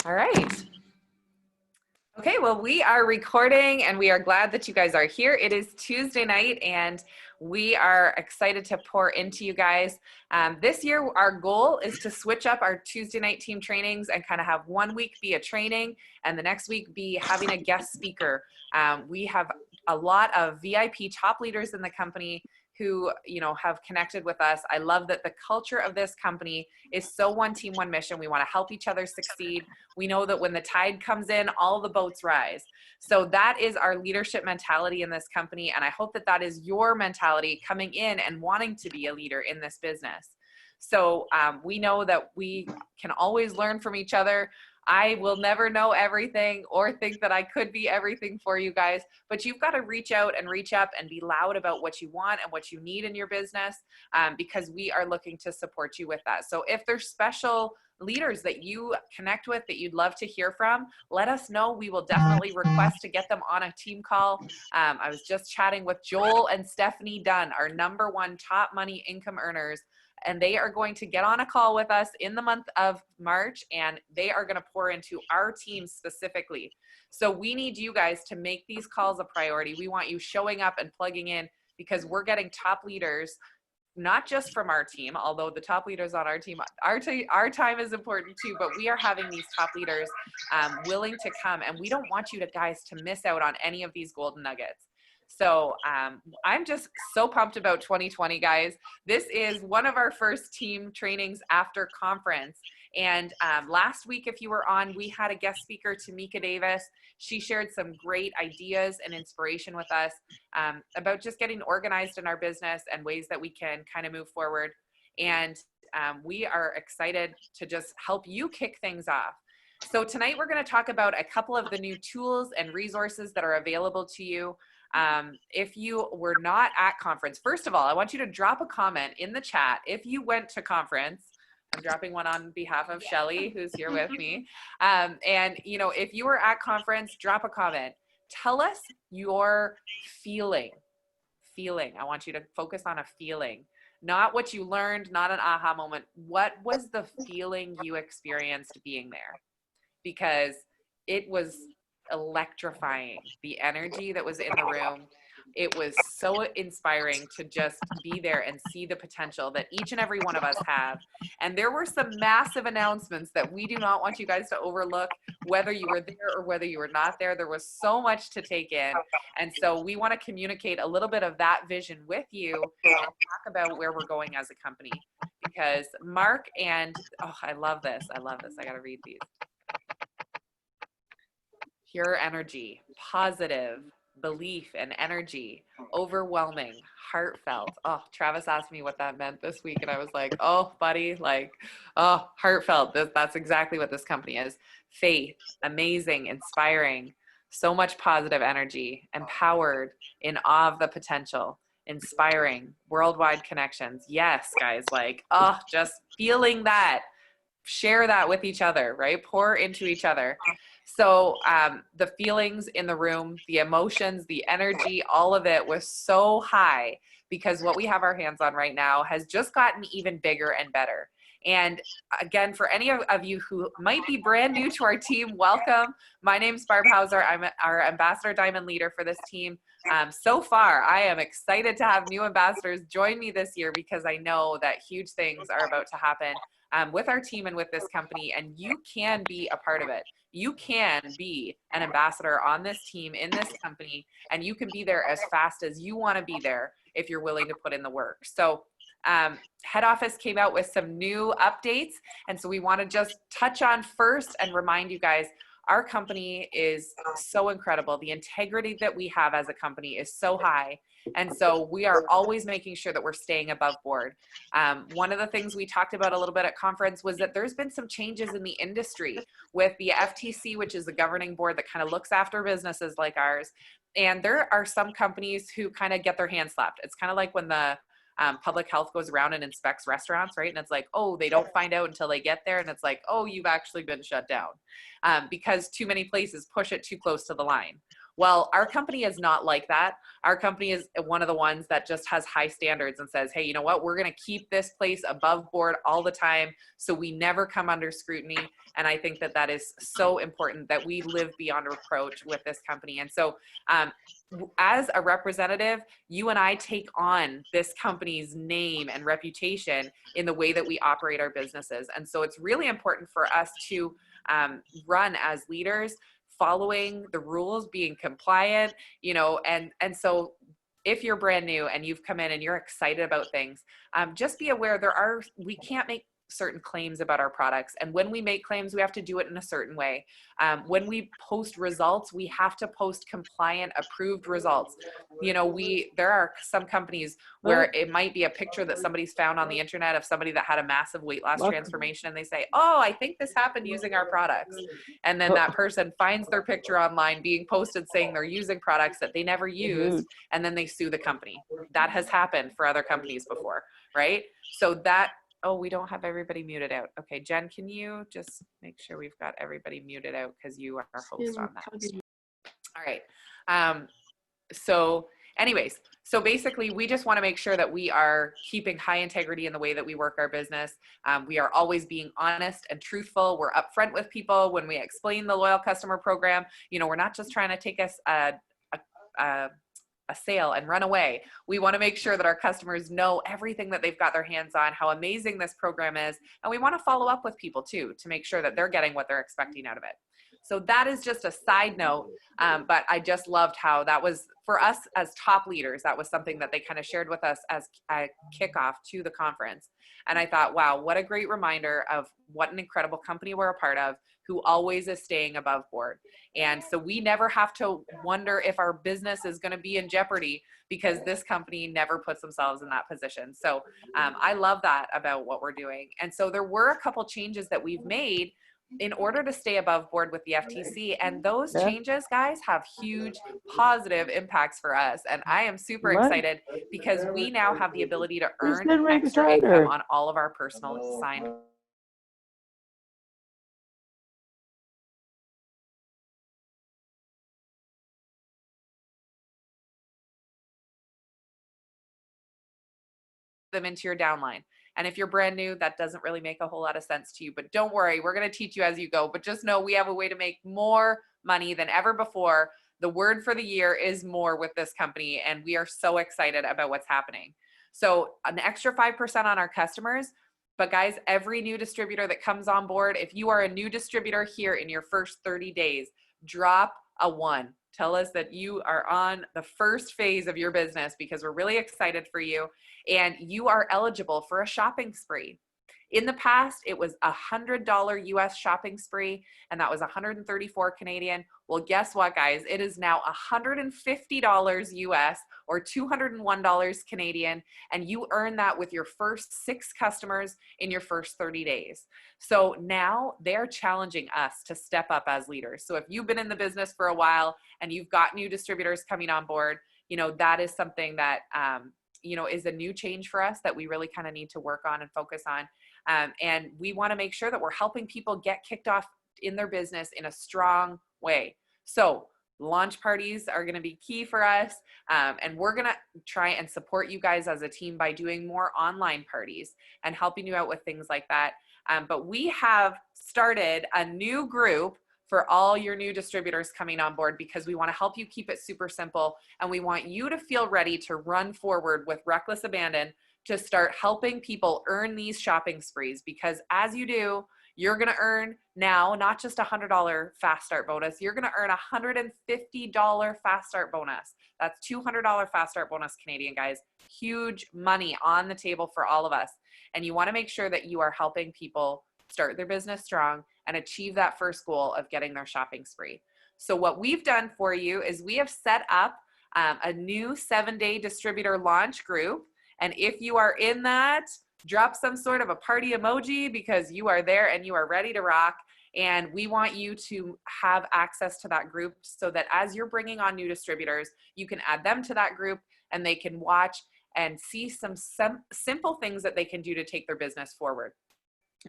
All right. Okay, well, we are recording and we are glad that you guys are here. It is Tuesday night and we are excited to pour into you guys. This year, our goal is to switch up our Tuesday night team trainings and kind of have 1 week be a training and the next week be having a guest speaker. We have a lot of VIP top leaders in the company who have connected with us. I love that the culture of this company is so one team, one mission. We want to help each other succeed. We know that when the tide comes in, all the boats rise. So that is our leadership mentality in this company. And I hope that that is your mentality coming in and wanting to be a leader in this business. So we know that we can always learn from each other. I will never know everything or think that I could be everything for you guys, but you've got to reach out and reach up and be loud about what you want and what you need in your business, because we are looking to support you with that. So if there's special leaders that you connect with that you'd love to hear from, let us know. We will definitely request to get them on a team call. I was just chatting with Joel and Stephanie Dunn, our #1 top money income earners, and they are going to get on a call with us in the month of March, and they are going to pour into our team specifically. So we need you guys to make these calls a priority. We want you showing up and plugging in, because we're getting top leaders, not just from our team, although the top leaders on our team, our time is important too, but we are having these top leaders willing to come, and we don't want you guys to miss out on any of these golden nuggets. So I'm just so pumped about 2020, guys. This is one of our first team trainings after conference. And last week, if you were on, we had a guest speaker, Tamika Davis. She shared some great ideas and inspiration with us about just getting organized in our business and ways that we can kind of move forward. And we are excited to just help you kick things off. So tonight, we're going to talk about a couple of the new tools and resources that are available to you. If you were not at conference, first of all, I want you to drop a comment in the chat if you went to conference. I'm dropping one on behalf of Shelly, who's here with me. And if you were at conference, drop a comment. Tell us your feeling. I want you to focus on a feeling, not what you learned, not an aha moment. What was the feeling you experienced being there? Because it was electrifying. The energy that was in the room, it was so inspiring to just be there and see the potential that each and every one of us have. And there were some massive announcements that we do not want you guys to overlook, whether you were there or whether you were not there. There was so much to take in. And so we want to communicate a little bit of that vision with you and talk about where we're going as a company. Because Mark and, I love this. I got to read these. Pure energy, positive belief and energy, overwhelming, heartfelt. Oh, Travis asked me what that meant this week, and I was like, oh, buddy, heartfelt. That's exactly what this company is. Faith, amazing, inspiring, so much positive energy, empowered, in awe of the potential, inspiring, worldwide connections. Yes, guys, just feeling that. Share that with each other, right? Pour into each other. So the feelings in the room, the emotions, the energy, all of it was so high, because what we have our hands on right now has just gotten even bigger and better. And again, for any of you who might be brand new to our team, welcome. My name's Barb Hauser. I'm our Ambassador Diamond Leader for this team. So far, I am excited to have new ambassadors join me this year, because I know that huge things are about to happen with our team and with this company, and you can be a part of it. You can be an ambassador on this team, in this company, and you can be there as fast as you want to be there if you're willing to put in the work. So head office came out with some new updates, and so we want to just touch on first and remind you guys, our company is so incredible. The integrity that we have as a company is so high. And so we are always making sure that we're staying above board. One of the things we talked about a little bit at conference was that there's been some changes in the industry with the FTC, which is the governing board that kind of looks after businesses like ours. And there are some companies who kind of get their hands slapped. It's kind of like when the public health goes around and inspects restaurants, right? And it's like, oh, they don't find out until they get there. And it's like, oh, you've actually been shut down because too many places push it too close to the line. Well, our company is not like that. Our company is one of the ones that just has high standards and says, hey, you know what, we're going to keep this place above board all the time, so we never come under scrutiny. And I think that that is so important, that we live beyond reproach with this company. And so as a representative, you and I take on this company's name and reputation in the way that we operate our businesses. And so it's really important for us to run as leaders, following the rules, being compliant, you know, and so if you're brand new and you've come in and you're excited about things, just be aware we can't make certain claims about our products. And when we make claims, we have to do it in a certain way. When we post results, we have to post compliant, approved results. You know, there are some companies where it might be a picture that somebody's found on the internet of somebody that had a massive weight loss transformation, and they say, oh, I think this happened using our products. And then that person finds their picture online being posted saying they're using products that they never used, and then they sue the company. That has happened for other companies before, right? So oh, we don't have everybody muted out. Okay, Jen, can you just make sure we've got everybody muted out, because you are host on that. All right. So anyways, so basically we just want to make sure that we are keeping high integrity in the way that we work our business. We are always being honest and truthful. We're upfront with people when we explain the loyal customer program. You know, we're not just trying to take us a sale and run away. We want to make sure that our customers know everything that they've got their hands on, how amazing this program is. And we want to follow up with people too, to make sure that they're getting what they're expecting out of it. So that is just a side note, but I just loved how that was, for us as top leaders, that was something that they kind of shared with us as a kickoff to the conference. And I thought, wow, what a great reminder of what an incredible company we're a part of, who always is staying above board. And so we never have to wonder if our business is going to be in jeopardy, because this company never puts themselves in that position. So I love that about what we're doing. And so there were a couple changes that we've made in order to stay above board with the FTC. And those changes, guys, have huge positive impacts for us. And I am super excited, because we now have the ability to earn extra income on all of our personal signed them into your downline. And if you're brand new, that doesn't really make a whole lot of sense to you, but don't worry, we're going to teach you as you go. But just know we have a way to make more money than ever before. The word for the year is more with this company, and we are so excited about what's happening. So an extra 5% on our customers. But guys, every new distributor that comes on board, if you are a new distributor here in your first 30 days, drop a 1. Tell us that you are on the first phase of your business, because we're really excited for you, and you are eligible for a shopping spree. In the past, it was $100 US shopping spree, and that was 134 Canadian. Well, guess what, guys? It is now $150 US, or $201 Canadian, and you earn that with your first 6 customers in your first 30 days. So now they're challenging us to step up as leaders. So if you've been in the business for a while and you've got new distributors coming on board, you know, that is something that, you know, is a new change for us that we really kind of need to work on and focus on. And we want to make sure that we're helping people get kicked off in their business in a strong way. So launch parties are going to be key for us. And we're going to try and support you guys as a team by doing more online parties and helping you out with things like that. But we have started a new group for all your new distributors coming on board, because we want to help you keep it super simple. And we want you to feel ready to run forward with reckless abandon to start helping people earn these shopping sprees. Because as you do, you're going to earn now not just a $100 fast start bonus, you're going to earn a $150 fast start bonus. That's $200 fast start bonus Canadian, guys. Huge money on the table for all of us. And you want to make sure that you are helping people start their business strong and achieve that first goal of getting their shopping spree. So what we've done for you is we have set up a new 7-day distributor launch group. And if you are in that, drop some sort of a party emoji, because you are there and you are ready to rock. And we want you to have access to that group, so that as you're bringing on new distributors, you can add them to that group and they can watch and see some simple things that they can do to take their business forward.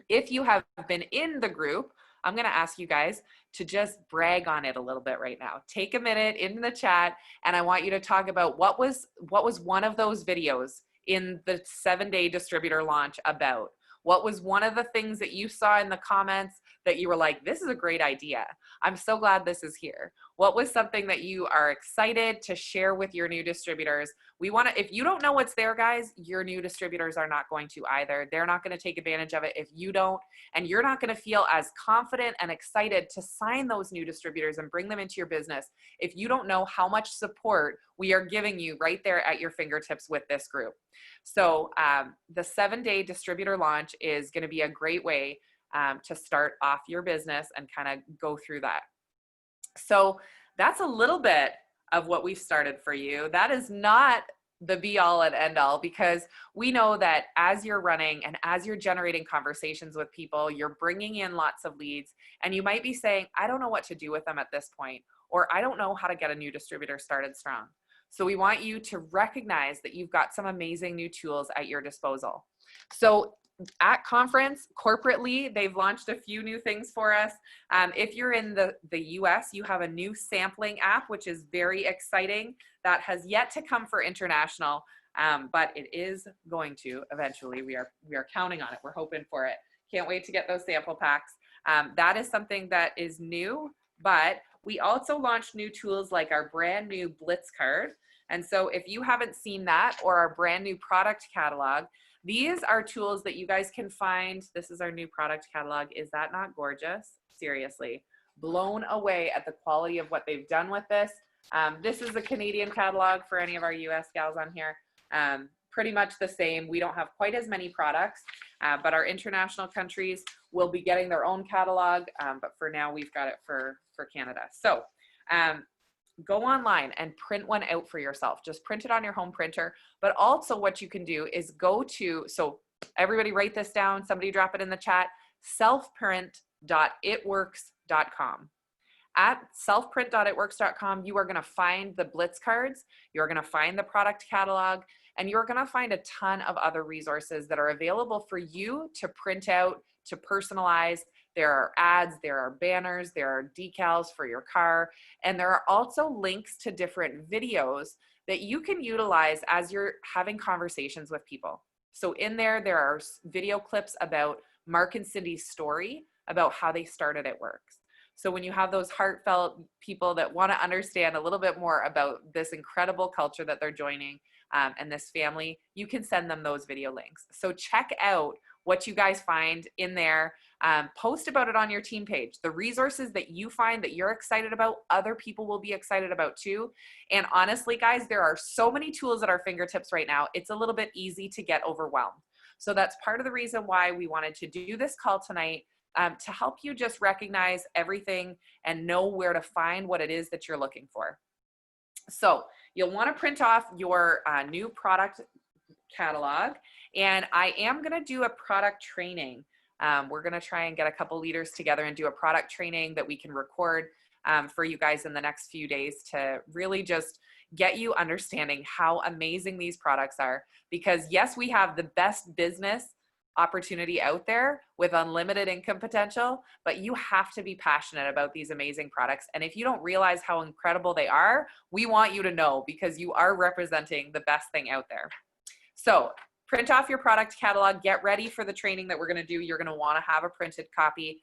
If you have been in the group I'm going to ask you guys to just brag on it a little bit right now. Take a minute in the chat, and I want you to talk about what was one of those videos in the 7-day distributor launch about. What was one of the things that you saw in the comments that you were like, this is a great idea. I'm so glad this is here. What was something that you are excited to share with your new distributors? We want to, if you don't know what's there, guys, your new distributors are not going to either. They're not going to take advantage of it if you don't, and you're not going to feel as confident and excited to sign those new distributors and bring them into your business if you don't know how much support we are giving you right there at your fingertips with this group. So the 7-day distributor launch is going to be a great way to start off your business and kind of go through that. So that's a little bit of what we've started for you. That is not the be all and end all, because we know that as you're running and as you're generating conversations with people, you're bringing in lots of leads, and you might be saying, I don't know what to do with them at this point, or I don't know how to get a new distributor started strong. So we want you to recognize that you've got some amazing new tools at your disposal. So at conference, corporately, they've launched a few new things for us. If you're in the US, you have a new sampling app, which is very exciting. That has yet to come for international, but it is going to eventually. We are counting on it. We're hoping for it. Can't wait to get those sample packs. That is something that is new, but we also launched new tools like our brand new Blitz card. And so if you haven't seen that, or our brand new product catalog, these are tools that you guys can find. This is our new product catalog. Is that not gorgeous? Seriously, blown away at the quality of what they've done with this. This is a Canadian catalog for any of our US gals on here. Pretty much the same. We don't have quite as many products, but our international countries will be getting their own catalog. But for now, we've got it for Canada. So go online and print one out for yourself. Just print it on your home printer. But also what you can do is go to, so everybody write this down, somebody drop it in the chat, selfprint.itworks.com. At selfprint.itworks.com, you are going to find the Blitz cards, you're going to find the product catalog, and you're going to find a ton of other resources that are available for you to print out, to personalize. There are ads, there are banners, there are decals for your car, and there are also links to different videos that you can utilize as you're having conversations with people. So in there are video clips about Mark and Cindy's story, about how they started It Works. So when you have those heartfelt people that want to understand a little bit more about this incredible culture that they're joining and this family, you can send them those video links. So check out what you guys find in there. Post about it on your team page. The resources that you find that you're excited about, other people will be excited about too. And honestly, guys, there are so many tools at our fingertips right now. It's a little bit easy to get overwhelmed. So that's part of the reason why we wanted to do this call tonight, to help you just recognize everything and know where to find what it is that you're looking for. So you'll want to print off your new product catalog, and I am going to do a product training. We're going to try and get a couple leaders together and do a product training that we can record for you guys in the next few days to really just get you understanding how amazing these products are. Because yes, we have the best business opportunity out there with unlimited income potential, but you have to be passionate about these amazing products. And if you don't realize how incredible they are, we want you to know, because you are representing the best thing out there. So print off your product catalog, get ready for the training that we're going to do. You're going to want to have a printed copy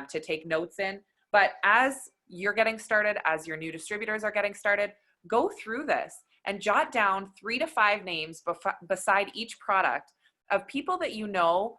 to take notes in. But as you're getting started, as your new distributors are getting started, go through this and jot down 3 to 5 names beside each product of people that you know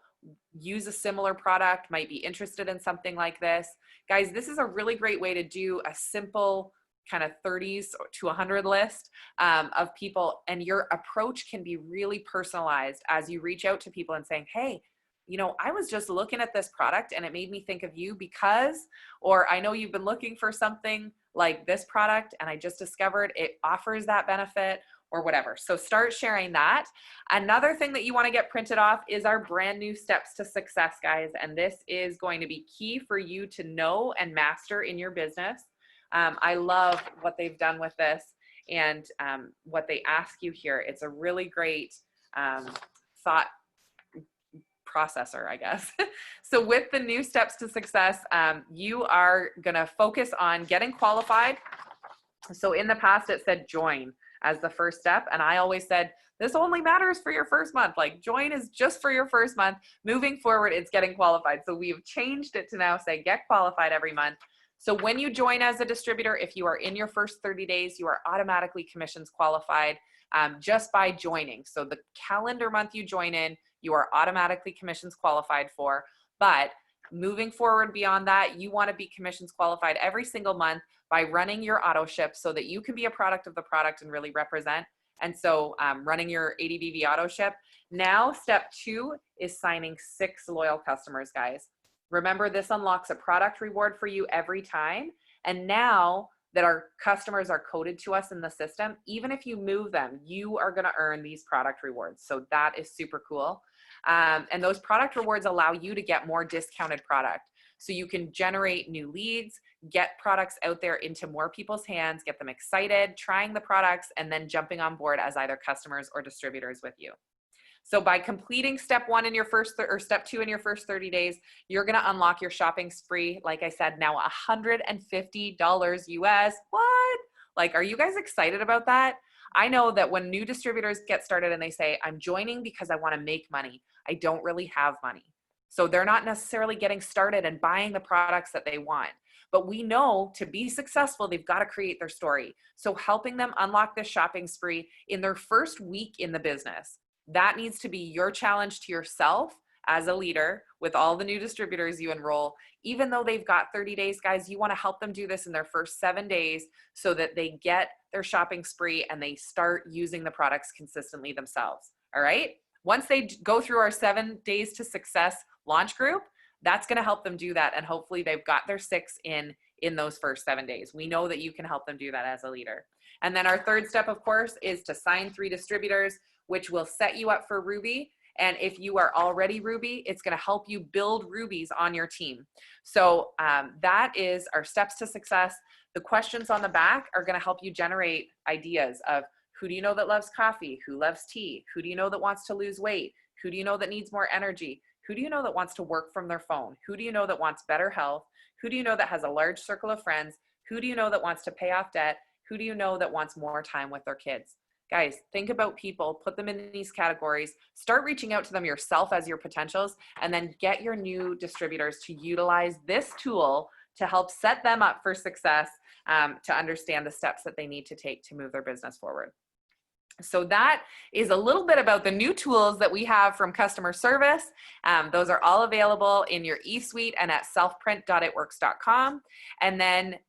use a similar product, might be interested in something like this. Guys, this is a really great way to do a simple kind of 30s to 100 list of people, and your approach can be really personalized as you reach out to people and saying, hey, you know, I was just looking at this product and it made me think of you because, or I know you've been looking for something like this product and I just discovered it offers that benefit, or whatever. So start sharing that. Another thing that you want to get printed off is our brand new steps to success, guys. And this is going to be key for you to know and master in your business. I love what they've done with this and what they ask you here. It's a really great thought processor, I guess. So with the new steps to success, you are going to focus on getting qualified. So in the past, it said join as the first step. And I always said, this only matters for your first month. Like join is just for your first month. Moving forward, it's getting qualified. So we've changed it to now say get qualified every month. So when you join as a distributor, if you are in your first 30 days, you are automatically commissions qualified just by joining. So the calendar month you join in, you are automatically commissions qualified for. But moving forward beyond that, you want to be commissions qualified every single month by running your auto ship so that you can be a product of the product and really represent. And so running your ADVV auto ship. Now, step 2 is signing 6 loyal customers, guys. Remember, this unlocks a product reward for you every time. And now that our customers are coded to us in the system, even if you move them, you are going to earn these product rewards. So that is super cool. And those product rewards allow you to get more discounted product. So you can generate new leads, get products out there into more people's hands, get them excited, trying the products, and then jumping on board as either customers or distributors with you. So by completing step 1 in your first, or step 2 in your first 30 days, you're going to unlock your shopping spree. Like I said, now $150 US. What? Like, are you guys excited about that? I know that when new distributors get started and they say, I'm joining because I want to make money, I don't really have money. So they're not necessarily getting started and buying the products that they want. But we know to be successful, they've got to create their story. So helping them unlock this shopping spree in their first week in the business, that needs to be your challenge to yourself as a leader with all the new distributors you enroll. Even though they've got 30 days, guys, you want to help them do this in their first 7 days so that they get their shopping spree and they start using the products consistently themselves. All right. Once they go through our 7 days to success launch group, that's going to help them do that. And hopefully they've got their 6 in those first 7 days. We know that you can help them do that as a leader. And then our third step, of course, is to sign 3 distributors, which will set you up for Ruby. And if you are already Ruby, it's going to help you build Rubies on your team. So that is our steps to success. The questions on the back are going to help you generate ideas of who do you know that loves coffee? Who loves tea? Who do you know that wants to lose weight? Who do you know that needs more energy? Who do you know that wants to work from their phone? Who do you know that wants better health? Who do you know that has a large circle of friends? Who do you know that wants to pay off debt? Who do you know that wants more time with their kids? Guys, think about people, put them in these categories, start reaching out to them yourself as your potentials, and then get your new distributors to utilize this tool to help set them up for success, to understand the steps that they need to take to move their business forward. So that is a little bit about the new tools that we have from customer service. Those are all available in your eSuite and at selfprint.itworks.com. And then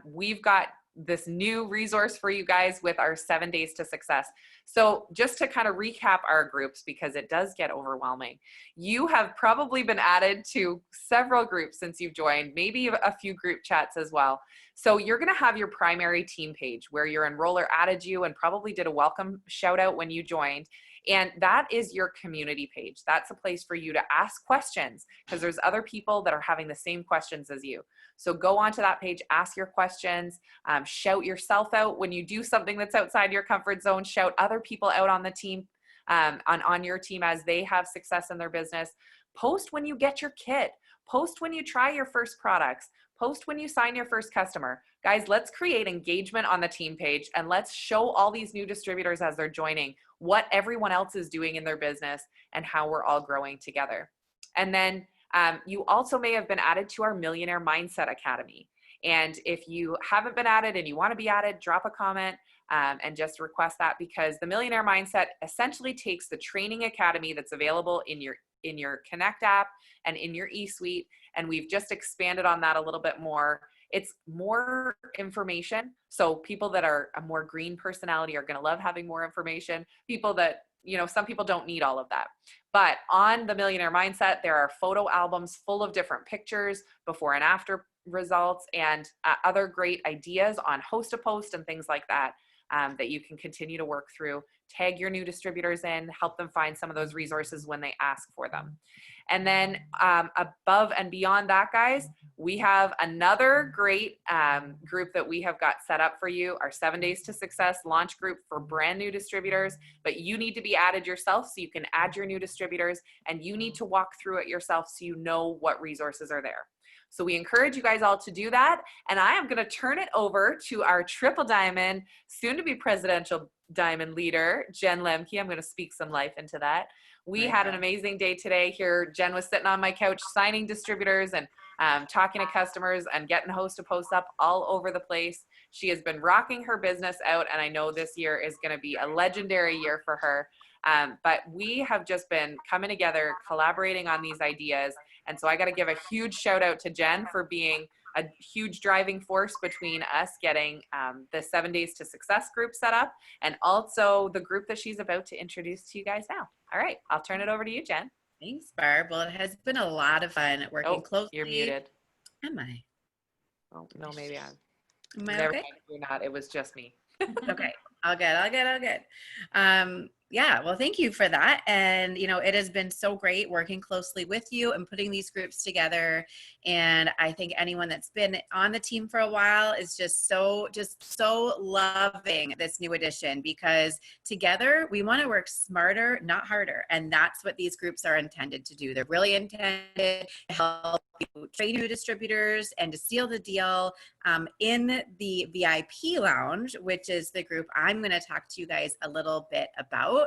we've got this new resource for you guys with our 7 days to success. So just to kind of recap our groups, because it does get overwhelming. You have probably been added to several groups since you've joined, maybe a few group chats as well. So you're going to have your primary team page where your enroller added you and probably did a welcome shout out when you joined. And that is your community page. That's a place for you to ask questions because there's other people that are having the same questions as you. So go onto that page, ask your questions, shout yourself out when you do something that's outside your comfort zone, shout other people out on the team, on your team as they have success in their business. Post when you get your kit, post when you try your first products, post when you sign your first customer. Guys, let's create engagement on the team page and let's show all these new distributors as they're joining what everyone else is doing in their business and how we're all growing together. And then you also may have been added to our Millionaire Mindset Academy. And if you haven't been added and you want to be added, drop a comment and just request that, because the Millionaire Mindset essentially takes the training academy that's available in your Connect app and in your eSuite, and we've just expanded on that a little bit more. It's more information. So people that are a more green personality are going to love having more information. People that, some people don't need all of that. But on the Millionaire Mindset, there are photo albums full of different pictures, before and after results, and other great ideas on host a post and things like that, that you can continue to work through. Tag your new distributors in, help them find some of those resources when they ask for them. And then above and beyond that, guys, we have another great group that we have got set up for you, our 7 Days to Success launch group for brand new distributors. But you need to be added yourself so you can add your new distributors, and you need to walk through it yourself so you know what resources are there. So we encourage you guys all to do that. And I am going to turn it over to our triple diamond, soon to be presidential diamond leader, Jen Lemke. I'm going to speak some life into that. We had an amazing day today here. Jen was sitting on my couch signing distributors and talking to customers and getting host to post up all over the place. She has been rocking her business out, and I know this year is going to be a legendary year for her. But we have just been coming together, collaborating on these ideas. And so I got to give a huge shout out to Jen for being a huge driving force between us getting the 7 Days to Success group set up, and also the group that she's about to introduce to you guys now. All right, I'll turn it over to you, Jen. Thanks, Barb. Well, it has been a lot of fun working closely. You're muted. Am I? Oh, no, maybe I'm. Am I Never okay? mind, you're not. It was just me. Okay. All good. Yeah, well, thank you for that. And, you know, it has been so great working closely with you and putting these groups together. And I think anyone that's been on the team for a while is just so loving this new addition, because together we want to work smarter, not harder. And that's what these groups are intended to do. They're really intended to help you train new distributors and to seal the deal in the VIP lounge, which is the group I'm going to talk to you guys a little bit about.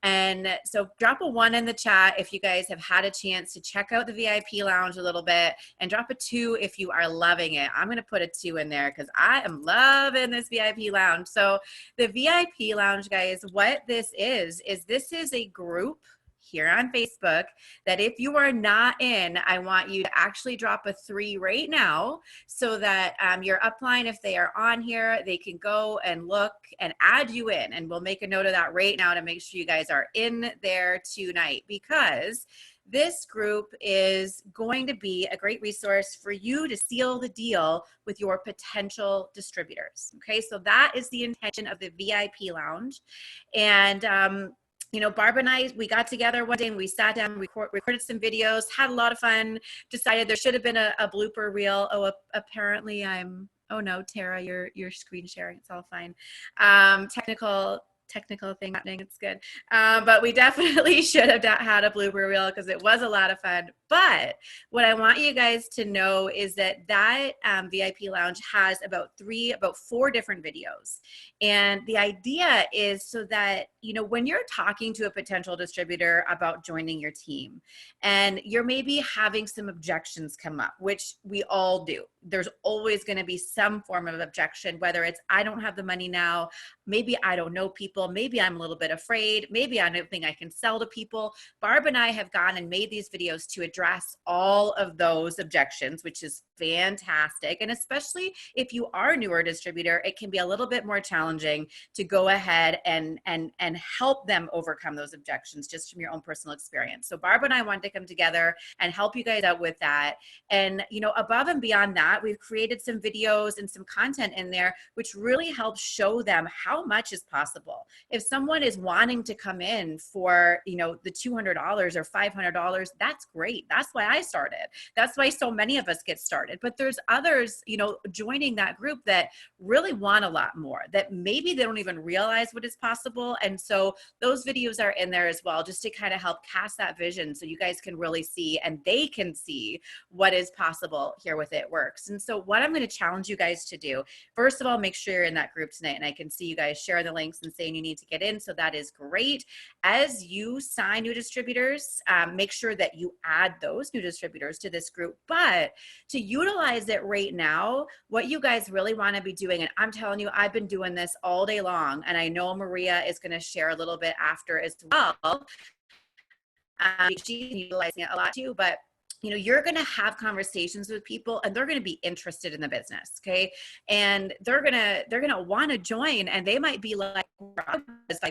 And so drop a 1 in the chat if you guys have had a chance to check out the VIP lounge a little bit, and drop a 2 if you are loving it. I'm going to put a 2 in there because I am loving this VIP lounge. So the VIP lounge, guys, what this is this is a group here on Facebook that if you are not in, I want you to actually drop a 3 right now, so that your upline, if they are on here, they can go and look and add you in. And we'll make a note of that right now to make sure you guys are in there tonight, because this group is going to be a great resource for you to seal the deal with your potential distributors. Okay, so that is the intention of the VIP lounge. And you know, Barb and I, we got together one day and we sat down, recorded some videos, had a lot of fun, decided there should have been a blooper reel. Oh, apparently oh no, Tara, you're screen sharing, it's all fine. Technical thing happening, it's good. But we definitely should have had a blooper reel because it was a lot of fun. But what I want you guys to know is that VIP lounge has about 4 different videos. And the idea is so that, you know, when you're talking to a potential distributor about joining your team and you're maybe having some objections come up, which we all do. There's always going to be some form of objection, whether it's, I don't have the money now, maybe I don't know people, maybe I'm a little bit afraid, maybe I don't think I can sell to people. Barb and I have gone and made these videos to address all of those objections, which is fantastic. And especially if you are a newer distributor, it can be a little bit more challenging to go ahead and help them overcome those objections just from your own personal experience. So Barb and I wanted to come together and help you guys out with that. And, you know, above and beyond that, we've created some videos and some content in there, which really helps show them how much is possible. If someone is wanting to come in for, you know, the $200 or $500, that's great. That's why I started. That's why so many of us get started. But there's others, you know, joining that group that really want a lot more, that maybe they don't even realize what is possible. And so those videos are in there as well, just to kind of help cast that vision so you guys can really see and they can see what is possible here with It Works. And so what I'm going to challenge you guys to do, first of all, make sure you're in that group tonight. And I can see you guys sharing the links and saying you need to get in. So that is great. As you sign new distributors, make sure that you add those new distributors to this group. But to utilize it right now, what you guys really want to be doing, and I'm telling you, I've been doing this all day long, and I know Maria is going to share a little bit after as well. She's utilizing it a lot too, but you know, you're going to have conversations with people and they're going to be interested in the business. Okay. And they're going to want to join, and they might be like, just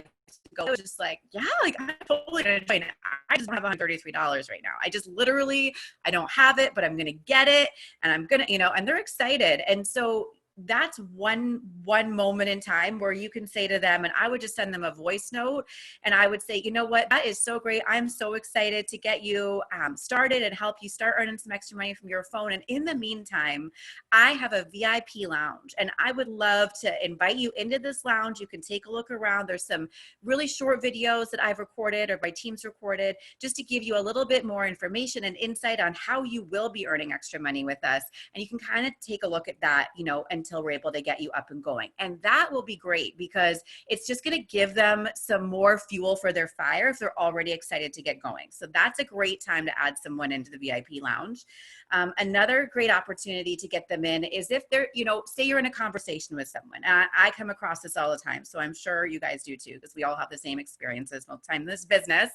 like, yeah, like I'm totally going to join. I just don't have $133 right now. I don't have it, but I'm going to get it. And I'm going to, you know, and they're excited. And so that's one moment in time where you can say to them, and I would just send them a voice note, and I would say, you know what, that is so great. I'm so excited to get you started and help you start earning some extra money from your phone. And in the meantime, I have a VIP lounge, and I would love to invite you into this lounge. You can take a look around. There's some really short videos that I've recorded or my team's recorded, just to give you a little bit more information and insight on how you will be earning extra money with us. And you can kind of take a look at that, you know, until we're able to get you up and going. And that will be great, because it's just going to give them some more fuel for their fire if they're already excited to get going. So that's a great time to add someone into the VIP lounge. Another great opportunity to get them in is if they're, you know, say you're in a conversation with someone. I come across this all the time, so I'm sure you guys do too, because we all have the same experiences most of the time in this business.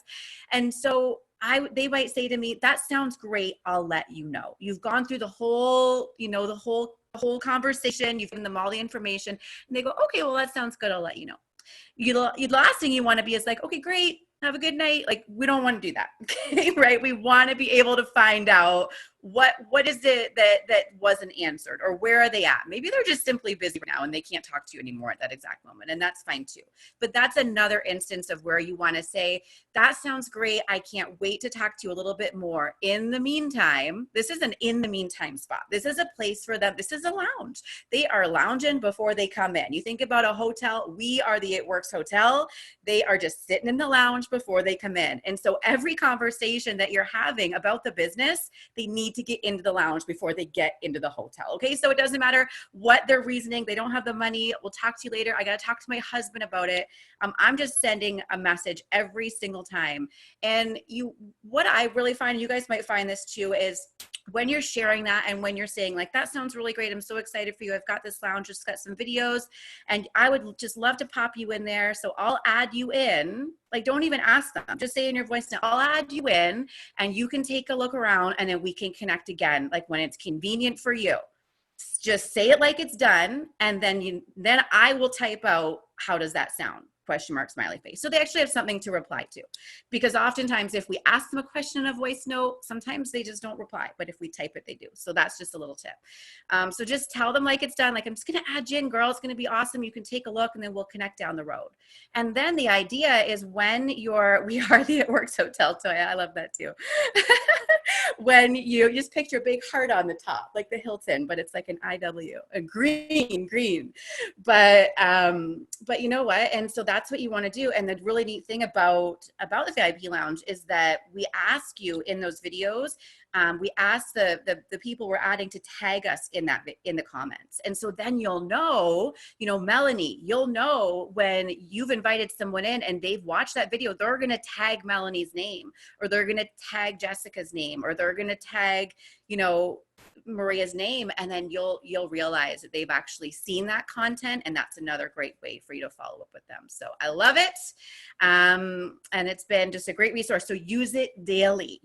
And so they might say to me, that sounds great, I'll let you know. You've gone through the whole, you know, the whole conversation, you've given them all the information, and they go, okay, well, that sounds good, I'll let you know. The last thing you want to be is like, okay, great, have a good night. Like, we don't want to do that. Okay, right? We want to be able to find out what is it that wasn't answered, or where are they at? Maybe they're just simply busy right now and they can't talk to you anymore at that exact moment, and that's fine too. But that's another instance of where you want to say, that sounds great, I can't wait to talk to you a little bit more. In the meantime, this is an in the meantime spot. This is a place for them. This is a lounge. They are lounging before they come in. You think about a hotel, we are the It Works Hotel. They are just sitting in the lounge before they come in. And so every conversation that you're having about the business, they need to get into the lounge before they get into the hotel. Okay, so it doesn't matter what their reasoning, they don't have the money, we'll talk to you later, I got to talk to my husband about it. I'm just sending a message every single time. And what I really find, you guys might find this too, is when you're sharing that and when you're saying like, that sounds really great, I'm so excited for you, I've got this lounge, just got some videos, and I would just love to pop you in there, so I'll add you in. Like, don't even ask them, just say in your voice now, I'll add you in, and you can take a look around, and then we can connect again, like when it's convenient for you. Just say it like it's done, and then I will type out, how does that sound? Question mark, smiley face. So they actually have something to reply to, because oftentimes if we ask them a question in a voice note, sometimes they just don't reply, but if we type it, they do. So that's just a little tip. So just tell them like it's done, like, I'm just going to add you in, girl, it's going to be awesome, you can take a look, and then we'll connect down the road. And then the idea is, when we are the It Works Hotel, Toya, I love that too. When you just picture a big heart on the top, like the Hilton, but it's like an IW, a green. But you know what? And so that's what you want to do. And the really neat thing about the VIP lounge is that we ask you in those videos, we ask the people we're adding to tag us in the comments. And so then you'll know, you know, Melanie, you'll know when you've invited someone in and they've watched that video, they're going to tag Melanie's name, or they're going to tag Jessica's name, or they're going to tag, you know, Maria's name, and then you'll realize that they've actually seen that content, and that's another great way for you to follow up with them. So I love it, and it's been just a great resource. So use it daily,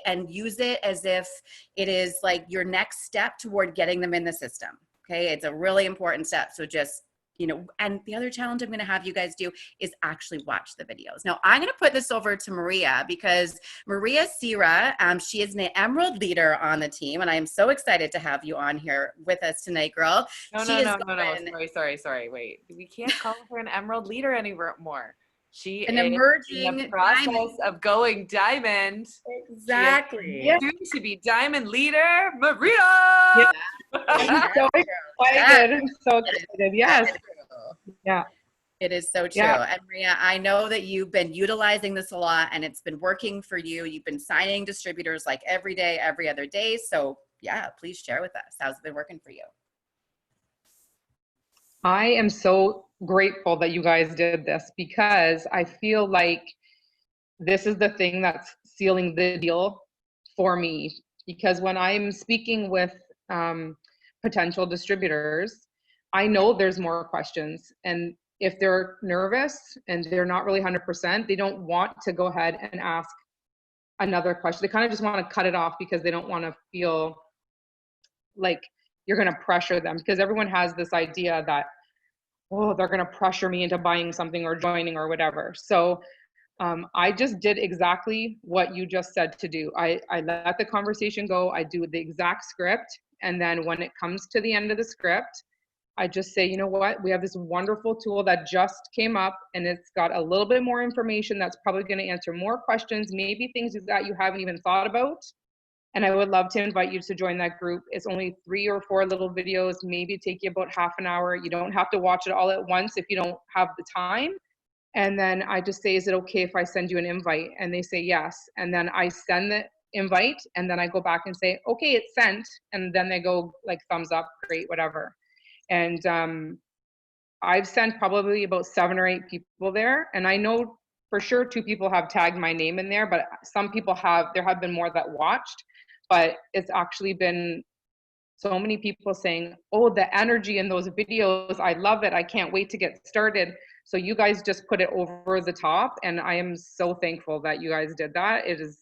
and use it as if it is like your next step toward getting them in the system. Okay, it's a really important step. So just, you know, and the other challenge I'm going to have you guys do is actually watch the videos. Now, I'm going to put this over to Maria, because Maria Sira, she is an Emerald leader on the team, and I am so excited to have you on here with us tonight, girl. No. Sorry. Wait, we can't call her an Emerald leader anymore. She is in the process of going diamond. Exactly. Soon to be diamond leader, Maria. Yeah. I'm so excited. I'm so excited. Yes. Yeah. It is so true. Yeah. And Maria, I know that you've been utilizing this a lot, and it's been working for you. You've been signing distributors like every day, every other day. So yeah, please share with us. How's it been working for you? I am so grateful that you guys did this, because I feel like this is the thing that's sealing the deal for me. Because when I'm speaking with potential distributors, I know there's more questions. And if they're nervous and they're not really 100%, they don't want to go ahead and ask another question. They kind of just want to cut it off, because they don't want to feel like you're going to pressure them, because everyone has this idea that, oh, they're going to pressure me into buying something or joining or whatever. So I just did exactly what you just said to do. I let the conversation go. I do the exact script, And then when it comes to the end of the script, I just say, you know what, we have this wonderful tool that just came up and it's got a little bit more information that's probably going to answer more questions, maybe things that you haven't even thought about. And I would love to invite you to join that group. It's only 3 or 4 little videos, maybe take you about half an hour. You don't have to watch it all at once if you don't have the time. And then I just say, is it okay if I send you an invite? And they say yes. And then I send the invite and then I go back and say, okay, it's sent. And then they go like thumbs up, great, whatever. And I've sent probably about 7 or 8 people there. And I know for sure 2 people have tagged my name in there, but some people have, there have been more that watched, but it's actually been so many people saying, oh, the energy in those videos, I love it. I can't wait to get started. So you guys just put it over the top. And I am so thankful that you guys did that. It is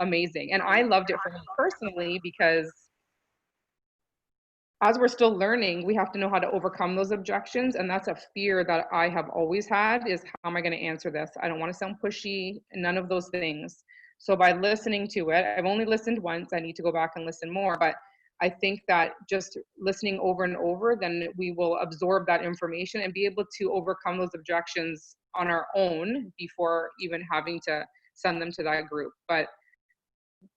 amazing. And I loved it for me personally because as we're still learning, we have to know how to overcome those objections. And that's a fear that I have always had is how am I going to answer this? I don't want to sound pushy, none of those things. So by listening to it, I've only listened once. I need to go back and listen more. But I think that just listening over and over, then we will absorb that information and be able to overcome those objections on our own before even having to send them to that group. But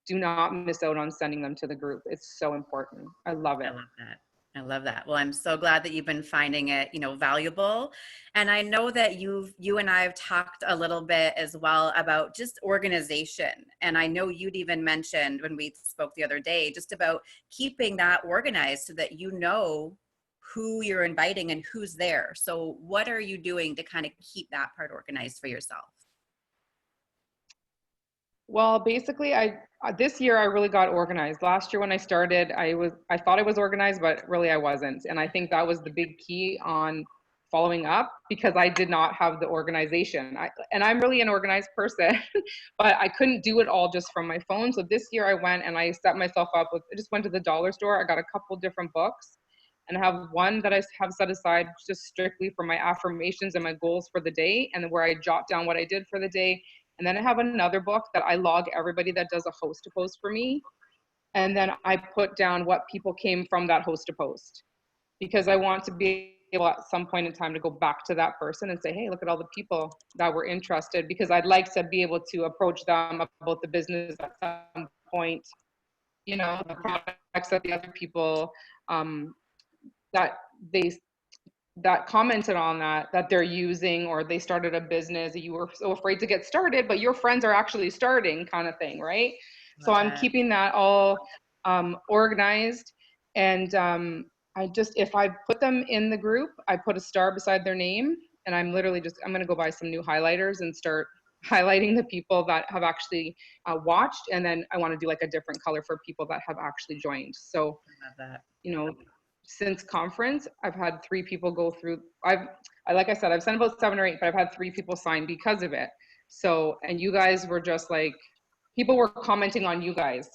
do not miss out on sending them to the group. It's so important. I love it. I love that. I love that. Well, I'm so glad that you've been finding it, valuable. And I know that you and I have talked a little bit as well about just organization. And I know you'd even mentioned when we spoke the other day, just about keeping that organized so that you know who you're inviting and who's there. So what are you doing to kind of keep that part organized for yourself? Well, basically, this year I really got organized. Last year when I started, I thought I was organized, but really I wasn't. And I think that was the big key on following up because I did not have the organization. And I'm really an organized person, but I couldn't do it all just from my phone. So this year I went and I set myself up with, I just went to the dollar store. I got a couple different books and I have one that I have set aside just strictly for my affirmations and my goals for the day, and where I jot down what I did for the day. And then I have another book that I log everybody that does a host to post for me. And then I put down what people came from that host to post, because I want to be able at some point in time to go back to that person and say, hey, look at all the people that were interested, because I'd like to be able to approach them about the business at some point, the products that the other people that commented on that they're using, or they started a business, you were so afraid to get started, but your friends are actually starting, kind of thing, right? So I'm keeping that all organized. And if I put them in the group, I put a star beside their name, and I'm literally I'm going to go buy some new highlighters and start highlighting the people that have actually watched. And then I want to do like a different color for people that have actually joined. So, since conference, I've had 3 people go through. Like I said, I've sent about 7 or 8, but I've had 3 people sign because of it. So, and you guys were just like, people were commenting on you guys.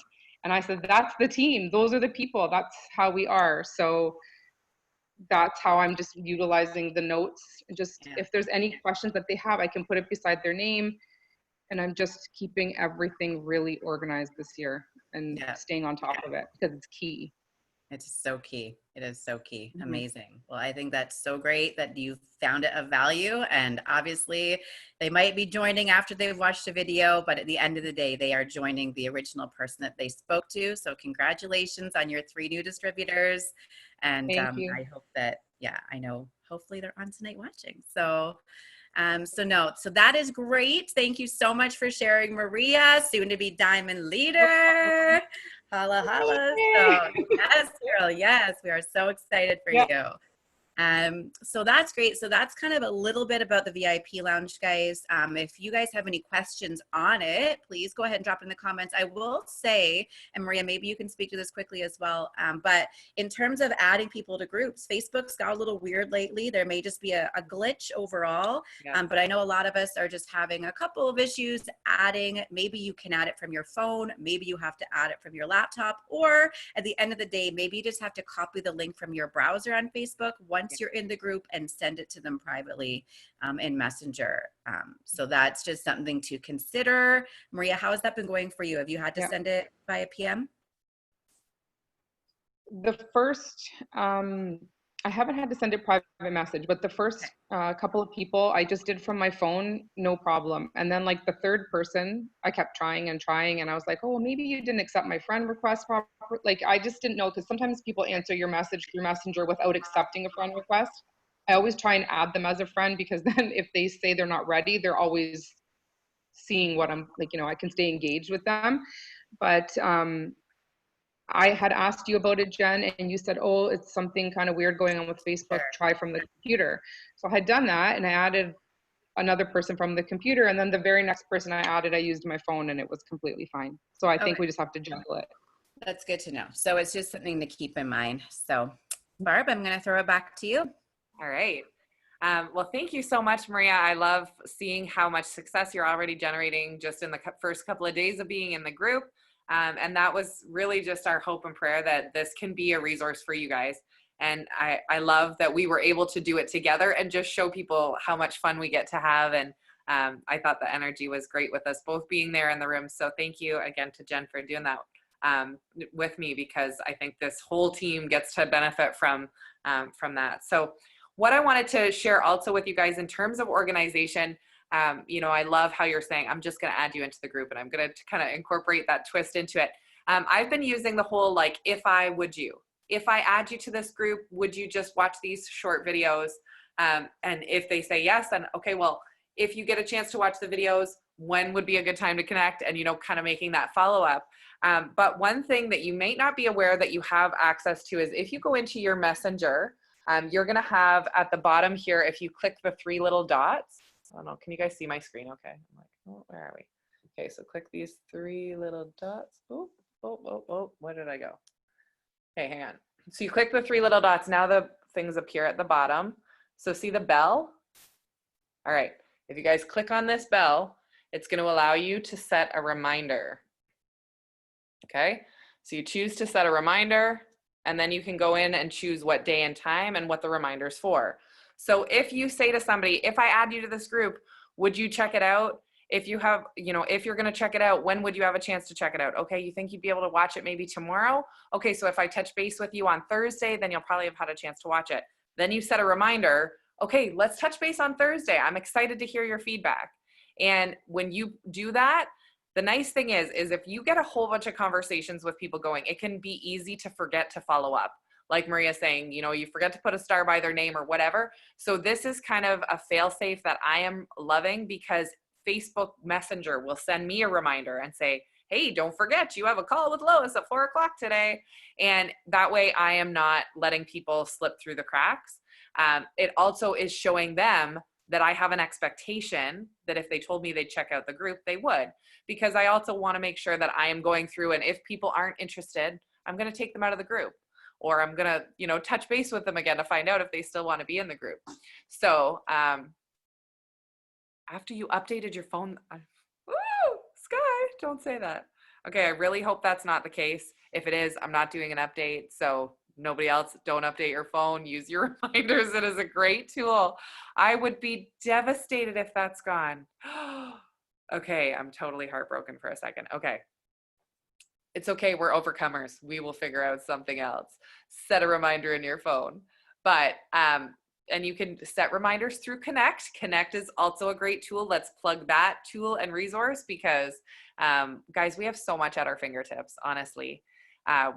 And I said, that's the team. Those are the people. That's how we are. So that's how I'm just utilizing the notes. If there's any questions that they have, I can put it beside their name. And I'm just keeping everything really organized this year and staying on top of it because it's key. It's so key. It is so key. Mm-hmm. Amazing. Well, I think that's so great that you found it of value. And obviously they might be joining after they've watched the video, but at the end of the day, they are joining the original person that they spoke to. So congratulations on your 3 new distributors. And I hope that, I know, hopefully they're on tonight watching. So that is great. Thank you so much for sharing, Maria, soon to be Diamond Leader. Holla, holla. So, yes, girl. Yes, we are so excited for you. So that's great. So that's kind of a little bit about the VIP lounge, guys. If you guys have any questions on it, please go ahead and drop in the comments. I will say, and Maria, maybe you can speak to this quickly as well. But in terms of adding people to groups, Facebook's got a little weird lately. There may just be a glitch overall. But I know a lot of us are just having a couple of issues adding. Maybe you can add it from your phone. Maybe you have to add it from your laptop. Or at the end of the day, maybe you just have to copy the link from your browser on Facebook once you're in the group and send it to them privately in Messenger. So that's just something to consider. Maria, how has that been going for you? Have you had to send it via PM? the first, I haven't had to send a private message, but the first couple of people I just did from my phone, no problem. And then like the third person, I kept trying and trying, and I was like, oh, well, maybe you didn't accept my friend request proper. Like I just didn't know, because sometimes people answer your message through Messenger without accepting a friend request. I always try and add them as a friend, because then if they say they're not ready, they're always seeing what I'm like, I can stay engaged with them. But I had asked you about it, Jen, and you said, oh, it's something kind of weird going on with Facebook, try from the computer. So I had done that, and I added another person from the computer, and then the very next person I added, I used my phone, and it was completely fine. So I think we just have to juggle it. That's good to know. So it's just something to keep in mind. So Barb, I'm going to throw it back to you. All right. Well, thank you so much, Maria. I love seeing how much success you're already generating just in the first couple of days of being in the group. And that was really just our hope and prayer that this can be a resource for you guys. And I love that we were able to do it together and just show people how much fun we get to have. And I thought the energy was great with us both being there in the room. So thank you again to Jen for doing that with me, because I think this whole team gets to benefit from that. So what I wanted to share also with you guys in terms of organization, I love how you're saying, I'm just going to add you into the group, and I'm going to kind of incorporate that twist into it. I've been using the whole, like, if I add you to this group, would you just watch these short videos? And if they say yes, then okay, well, if you get a chance to watch the videos, when would be a good time to connect? And, kind of making that follow up. But one thing that you may not be aware that you have access to is if you go into your Messenger, you're going to have at the bottom here, if you click the three little dots, I don't know, can you guys see my screen? Okay. I'm like, oh, where are we? Okay, so click these three little dots. Oh, where did I go? Okay, hang on. So you click the three little dots. Now the things appear at the bottom. So see the bell? All right. If you guys click on this bell, it's going to allow you to set a reminder. Okay. So you choose to set a reminder, and then you can go in and choose what day and time and what the reminder's for. So if you say to somebody, if I add you to this group, would you check it out? If you have, if you're going to check it out, when would you have a chance to check it out? Okay, you think you'd be able to watch it maybe tomorrow? Okay, so if I touch base with you on Thursday, then you'll probably have had a chance to watch it. Then you set a reminder, okay, let's touch base on Thursday. I'm excited to hear your feedback. And when you do that, the nice thing is if you get a whole bunch of conversations with people going, it can be easy to forget to follow up. Like Maria's saying, you forget to put a star by their name or whatever. So this is kind of a fail-safe that I am loving, because Facebook Messenger will send me a reminder and say, hey, don't forget, you have a call with Lois at 4 o'clock today. And that way I am not letting people slip through the cracks. It also is showing them that I have an expectation that if they told me they'd check out the group, they would, because I also want to make sure that I am going through, and if people aren't interested, I'm going to take them out of the group, or I'm going to, touch base with them again to find out if they still want to be in the group. So after you updated your phone, woo, Sky, don't say that. Okay, I really hope that's not the case. If it is, I'm not doing an update. So nobody else, don't update your phone. Use your reminders. It is a great tool. I would be devastated if that's gone. Okay, I'm totally heartbroken for a second. Okay. It's okay. We're overcomers. We will figure out something else. Set a reminder in your phone. But, and you can set reminders through Connect. Connect is also a great tool. Let's plug that tool and resource, because guys, we have so much at our fingertips, honestly.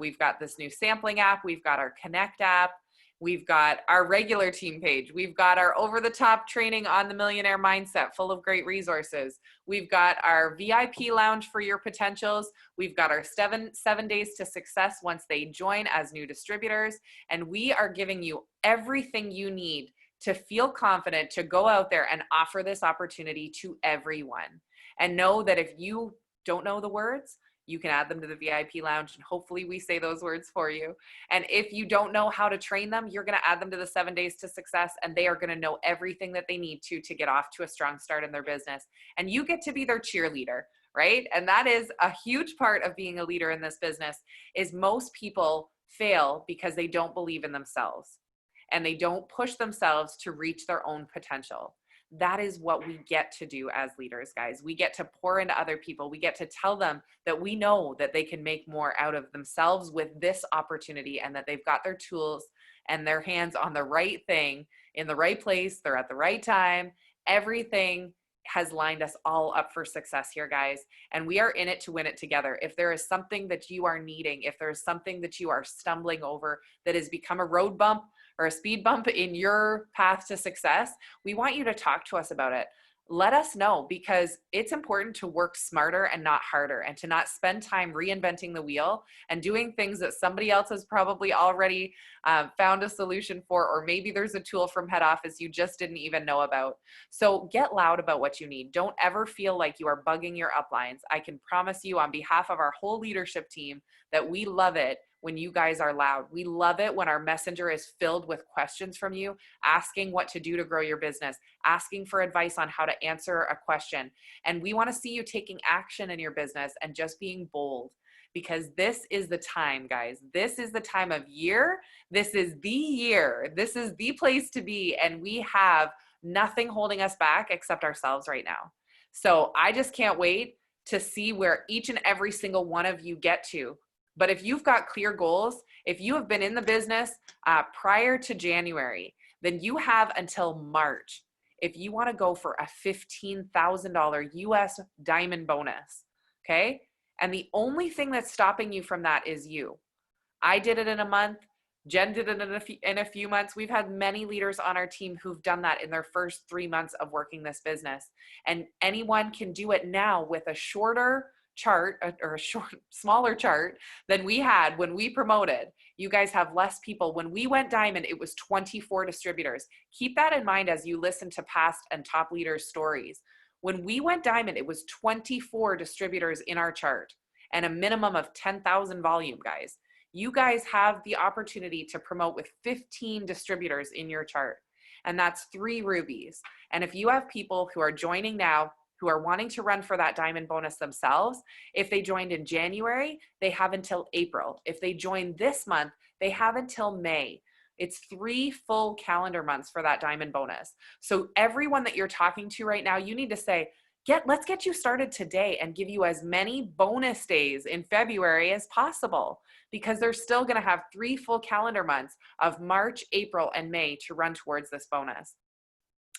We've got this new sampling app. We've got our Connect app. We've got our regular team page. We've got our over-the-top training on the Millionaire Mindset, full of great resources. We've got our VIP lounge for your potentials. We've got our seven days to success once they join as new distributors. And we are giving you everything you need to feel confident to go out there and offer this opportunity to everyone. And know that if you don't know the words, you can add them to the VIP lounge, and hopefully we say those words for you. And if you don't know how to train them, you're going to add them to the 7 days to success, and they are going to know everything that they need to get off to a strong start in their business. And you get to be their cheerleader, right? And that is a huge part of being a leader in this business. Is most people fail because they don't believe in themselves, and they don't push themselves to reach their own potential. That is what we get to do as leaders, guys. We get to pour into other people. We get to tell them that we know that they can make more out of themselves with this opportunity, and that they've got their tools and their hands on the right thing in the right place. They're at the right time. Everything has lined us all up for success here, guys. And we are in it to win it together. If there is something that you are needing, if there's something that you are stumbling over that has become a road bump or a speed bump in your path to success, we want you to talk to us about it. Let us know, because it's important to work smarter and not harder, and to not spend time reinventing the wheel and doing things that somebody else has probably already found a solution for, or maybe there's a tool from head office you just didn't even know about. So get loud about what you need. Don't ever feel like you are bugging your uplines. I can promise you on behalf of our whole leadership team that we love it when you guys are loud. We love it when our messenger is filled with questions from you, asking what to do to grow your business, asking for advice on how to answer a question. And we want to see you taking action in your business and just being bold, because this is the time, guys. This is the time of year. This is the year. This is the place to be. And we have nothing holding us back except ourselves right now. So I just can't wait to see where each and every single one of you get to. But if you've got clear goals, if you have been in the business prior to January, then you have until March if you want to go for a $15,000 US diamond bonus, okay? And the only thing that's stopping you from that is you. I did it in a month. Jen did it in a few months. We've had many leaders on our team who've done that in their first 3 months of working this business. And anyone can do it now with a shorter chart, or a smaller chart than we had when we promoted. You guys have less people. When we went diamond, it was 24 distributors. Keep that in mind as you listen to past and top leaders' stories. When we went diamond, it was 24 distributors in our chart and a minimum of 10,000 volume, guys. You guys have the opportunity to promote with 15 distributors in your chart, and that's 3 rubies. And if you have people who are joining now who are wanting to run for that diamond bonus themselves, if they joined in January, they have until April. If they join this month, they have until May. It's 3 full calendar months for that diamond bonus. So everyone that you're talking to right now, you need to say, let's get you started today and give you as many bonus days in February as possible, because they're still going to have 3 full calendar months of March, April, and May to run towards this bonus.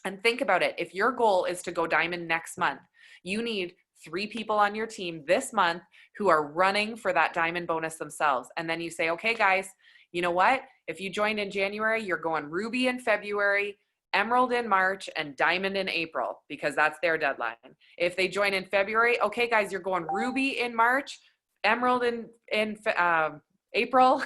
And think about it. If your goal is to go diamond next month, you need 3 people on your team this month who are running for that diamond bonus themselves. And then you say, okay, guys, you know what? If you joined in January, you're going ruby in February, emerald in March, and diamond in April, because that's their deadline. If they join in February, okay, guys, you're going ruby in March, emerald in April,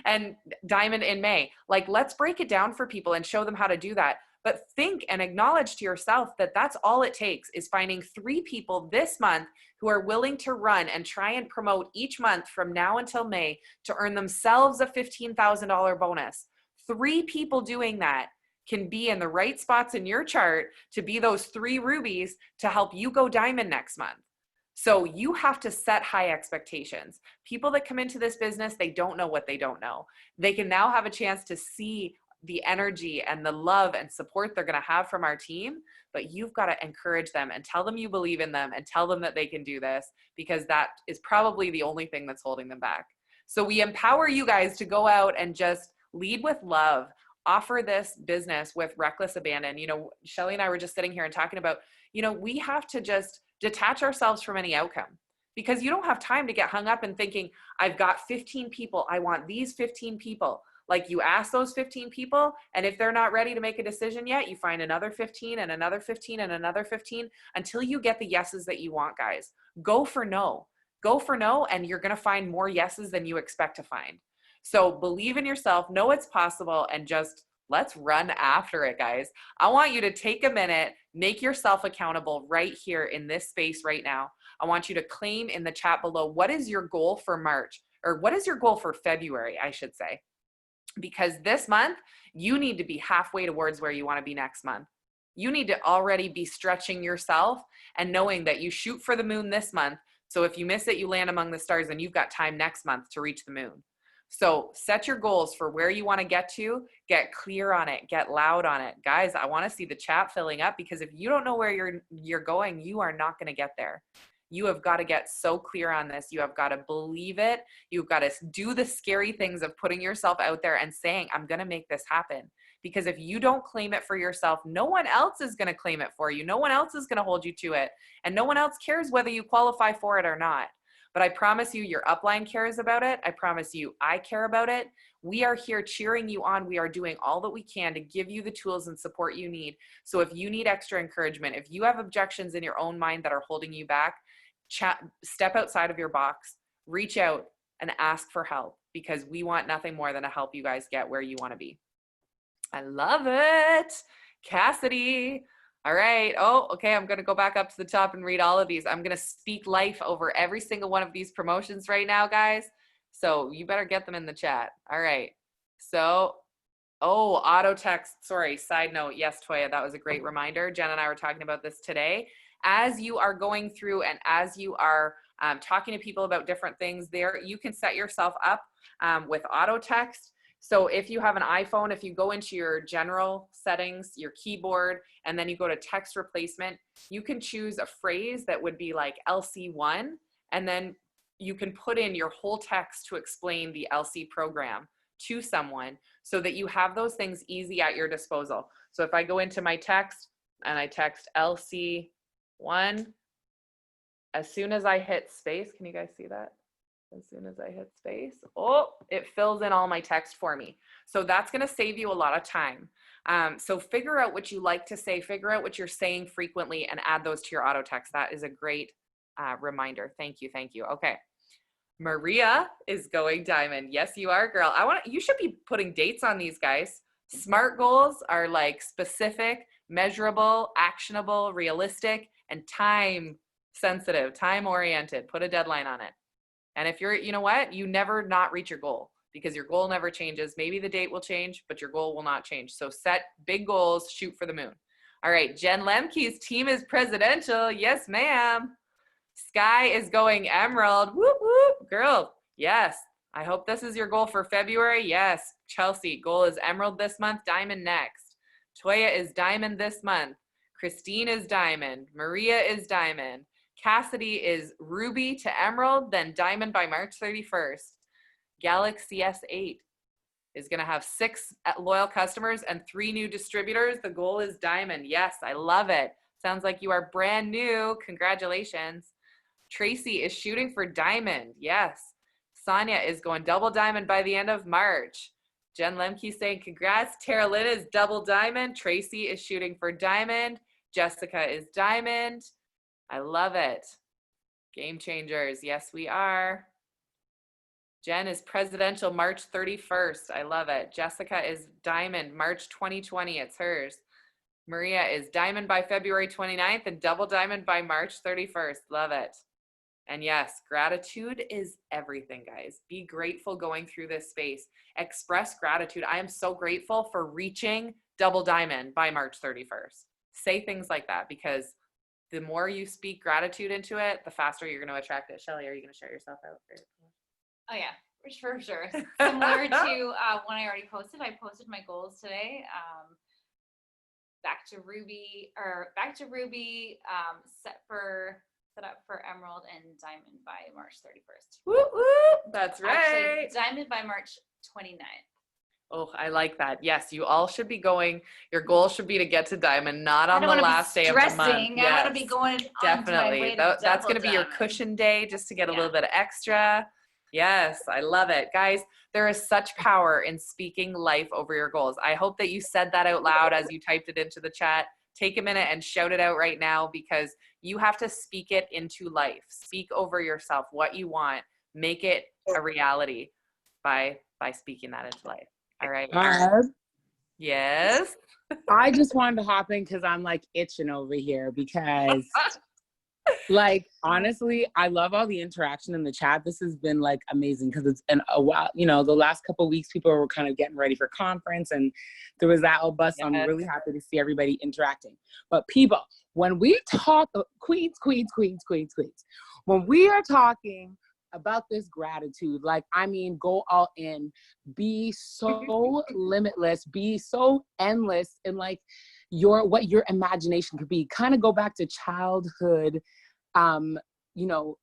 and diamond in May. Like, let's break it down for people and show them how to do that. But think and acknowledge to yourself that that's all it takes, is finding 3 people this month who are willing to run and try and promote each month from now until May to earn themselves a $15,000 bonus. 3 people doing that can be in the right spots in your chart to be those 3 rubies to help you go diamond next month. So you have to set high expectations. People that come into this business, they don't know what they don't know. They can now have a chance to see the energy and the love and support they're going to have from our team, but you've got to encourage them and tell them you believe in them and tell them that they can do this, because that is probably the only thing that's holding them back. So we empower you guys to go out and just lead with love, offer this business with reckless abandon. You know, Shelly and I were just sitting here and talking about, you know, we have to just detach ourselves from any outcome, because you don't have time to get hung up in thinking, I've got 15 people, I want these 15 people. Like, you ask those 15 people, and if they're not ready to make a decision yet, you find another 15 and another 15 and another 15 until you get the yeses that you want, guys. Go for no. Go for no, and you're going to find more yeses than you expect to find. So believe in yourself, know it's possible, and just let's run after it, guys. I want you to take a minute, make yourself accountable right here in this space right now. I want you to claim in the chat below, what is your goal for March? Or what is your goal for February, I should say? Because this month, you need to be halfway towards where you want to be next month. You need to already be stretching yourself and knowing that you shoot for the moon this month. So if you miss it, you land among the stars, and you've got time next month to reach the moon. So set your goals for where you want to get to, get clear on it, get loud on it. Guys, I want to see the chat filling up, because if you don't know where you're going, you are not going to get there. You have got to get so clear on this. You have got to believe it. You've got to do the scary things of putting yourself out there and saying, I'm going to make this happen. Because if you don't claim it for yourself, no one else is going to claim it for you. No one else is going to hold you to it. And no one else cares whether you qualify for it or not. But I promise you, your upline cares about it. I promise you, I care about it. We are here cheering you on. We are doing all that we can to give you the tools and support you need. So if you need extra encouragement, if you have objections in your own mind that are holding you back, step outside of your box, reach out and ask for help, because we want nothing more than to help you guys get where you want to be. I love it. Cassidy. All right. Oh, okay. I'm going to go back up to the top and read all of these. I'm going to speak life over every single one of these promotions right now, guys. So you better get them in the chat. All right. So, auto text. Sorry. Side note. Yes, Toya, that was a great reminder. Jen and I were talking about this today. As you are going through and as you are talking to people about different things there, you can set yourself up with auto text. So if you have an iPhone, if you go into your general settings, your keyboard, and then you go to text replacement, you can choose a phrase that would be like LC1, and then you can put in your whole text to explain the LC program to someone, so that you have those things easy at your disposal. So if I go into my text and I text LC1, as soon as I hit space, can you guys see that? As soon as I hit space, it fills in all my text for me. So that's going to save you a lot of time. So figure out what you like to say, figure out what you're saying frequently, and add those to your auto text. That is a great reminder. Thank you. Thank you. Okay. Maria is going diamond. Yes, you are, girl. You should be putting dates on these, guys. SMART goals are like specific, measurable, actionable, realistic, and time sensitive, time oriented. Put a deadline on it. And if you're, you know what, you never not reach your goal, because your goal never changes. Maybe the date will change, but your goal will not change. So set big goals, shoot for the moon. All right, Jen Lemke's team is presidential. Yes, ma'am. Sky is going emerald. Whoop, whoop, girl. Yes. I hope this is your goal for February. Yes. Chelsea, goal is emerald this month, diamond next. Toya is diamond this month. Christine is diamond. Maria is diamond. Cassidy is ruby to emerald, then diamond by March 31st. Galaxy S8 is going to have 6 loyal customers and 3 new distributors. The goal is diamond. Yes, I love it. Sounds like you are brand new. Congratulations. Tracy is shooting for diamond. Yes. Sonia is going double diamond by the end of March. Jen Lemke saying congrats. Tara Lynn is double diamond. Tracy is shooting for diamond. Jessica is diamond. I love it. Game changers. Yes, we are. Jen is presidential March 31st. I love it. Jessica is diamond March 2020. It's hers. Maria is diamond by February 29th and double diamond by March 31st. Love it. And yes, gratitude is everything, guys. Be grateful going through this space. Express gratitude. I am so grateful for reaching double diamond by March 31st. Say things like that, because the more you speak gratitude into it, the faster you're going to attract it. Shelly, are you going to shout yourself out? Oh yeah, for sure. Similar to one I already posted. I posted my goals today. Back to Ruby, set up for Emerald and Diamond by March 31st. Woo, woo. That's right. Actually, Diamond by March 29th. Oh, I like that. Yes, you all should be going. Your goal should be to get to diamond, not on the last day of the month. Yes. I want to be going definitely. That's going to be your cushion day, just to get a little bit of extra. Yes, I love it. Guys, there is such power in speaking life over your goals. I hope that you said that out loud as you typed it into the chat. Take a minute and shout it out right now, because you have to speak it into life. Speak over yourself what you want. Make it a reality by speaking that into life. All right. Barb, Yes. I just wanted to hop in because I'm like itching over here, because like, honestly, I love all the interaction in the chat. This has been like amazing, because it's been a while, you know, the last couple of weeks people were kind of getting ready for conference, and there was that whole bus. So I'm really happy to see everybody interacting. But people, when we talk, queens, when we are talking about this gratitude. Like, I mean, go all in, be so limitless, be so endless, and like what your imagination could be. Kind of go back to childhood, you know,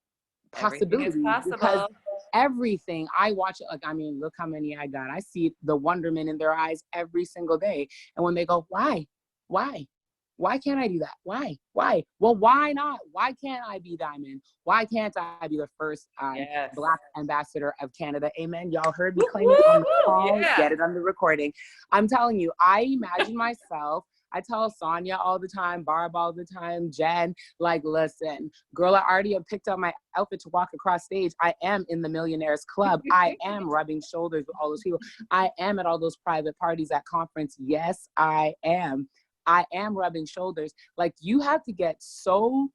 Everything is possibilities, because possible. everything I watch it, like, I mean, look how many I got. I see the wonderment in their eyes every single day. And when they go, why can't I do that? Why? Well, why not? Why can't I be Diamond? Why can't I be the first Yes. Black ambassador of Canada? Amen. Y'all heard me claim it on the call. Yeah. Get it on the recording. I'm telling you, I imagine myself. I tell Sonia all the time, Barb all the time, Jen, like, listen, girl, I already have picked up my outfit to walk across stage. I am in the Millionaires Club. I am rubbing shoulders with all those people. I am at all those private parties at conference. Yes, I am. I am rubbing shoulders. Like, you have to get so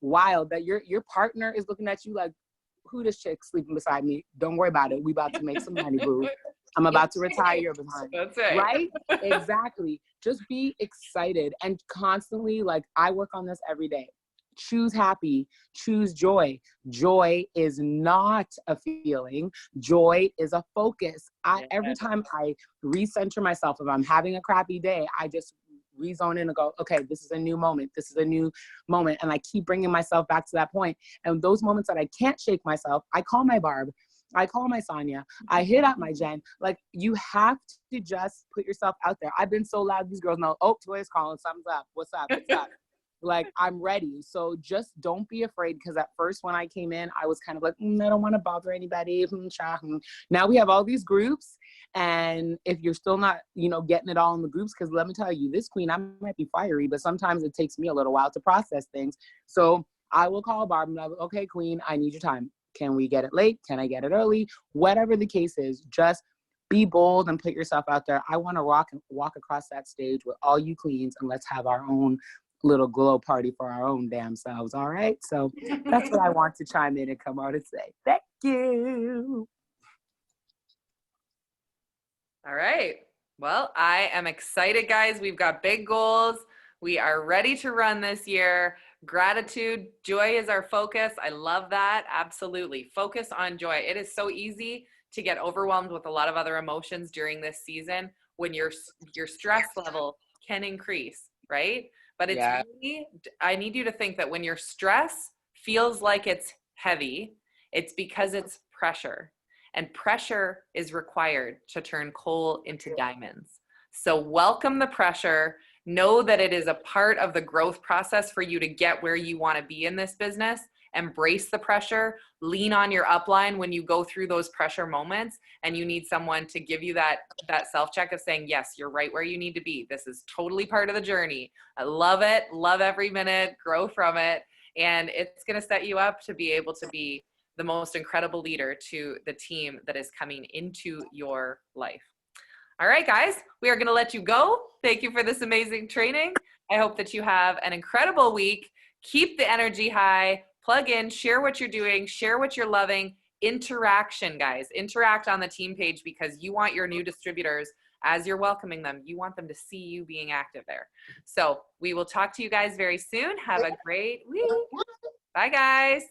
wild that your partner is looking at you like, who this chick sleeping beside me? Don't worry about it. We about to make some money, boo. I'm about to retire your behind. That's right. Right? Exactly. Just be excited and constantly, like, I work on this every day. Choose happy, choose joy. Joy is not a feeling. Joy is a focus. Every time I recenter myself, if I'm having a crappy day, I just rezone in and go, okay, this is a new moment. This is a new moment. And I keep bringing myself back to that point. And those moments that I can't shake myself, I call my Barb. I call my Sonia. I hit up my Jen. Like, you have to just put yourself out there. I've been so loud. These girls know, oh, Toya's calling. Something's up. What's up? What's up? Like, I'm ready. So just don't be afraid. Because at first when I came in, I was kind of like, I don't want to bother anybody. Now we have all these groups. And if you're still not, getting it all in the groups, because let me tell you, this queen, I might be fiery, but sometimes it takes me a little while to process things. So I will call Barb and I'll be, okay, queen, I need your time. Can we get it late? Can I get it early? Whatever the case is, just be bold and put yourself out there. I want to walk across that stage with all you queens, and let's have our own little glow party for our own damn selves. All right. So that's what I want to chime in and come out and say. Thank you. All right. Well, I am excited, guys. We've got big goals. We are ready to run this year. Gratitude, joy is our focus. I love that. Absolutely. Focus on joy. It is so easy to get overwhelmed with a lot of other emotions during this season when your stress level can increase, right? But it's really, I need you to think that when your stress feels like it's heavy, it's because it's pressure. And pressure is required to turn coal into diamonds. So welcome the pressure. Know that it is a part of the growth process for you to get where you want to be in this business. Embrace the pressure. Lean on your upline when you go through those pressure moments and you need someone to give you that self-check of saying, yes, you're right where you need to be. This is totally part of the journey. I love it. Love every minute. Grow from it. And it's going to set you up to be able to be the most incredible leader to the team that is coming into your life. All right, guys, we are going to let you go. Thank you for this amazing training. I hope that you have an incredible week. Keep the energy high, plug in, share what you're doing, share what you're loving. Interaction, guys. Interact on the team page because you want your new distributors, as you're welcoming them, you want them to see you being active there. So we will talk to you guys very soon. Have a great week. Bye, guys.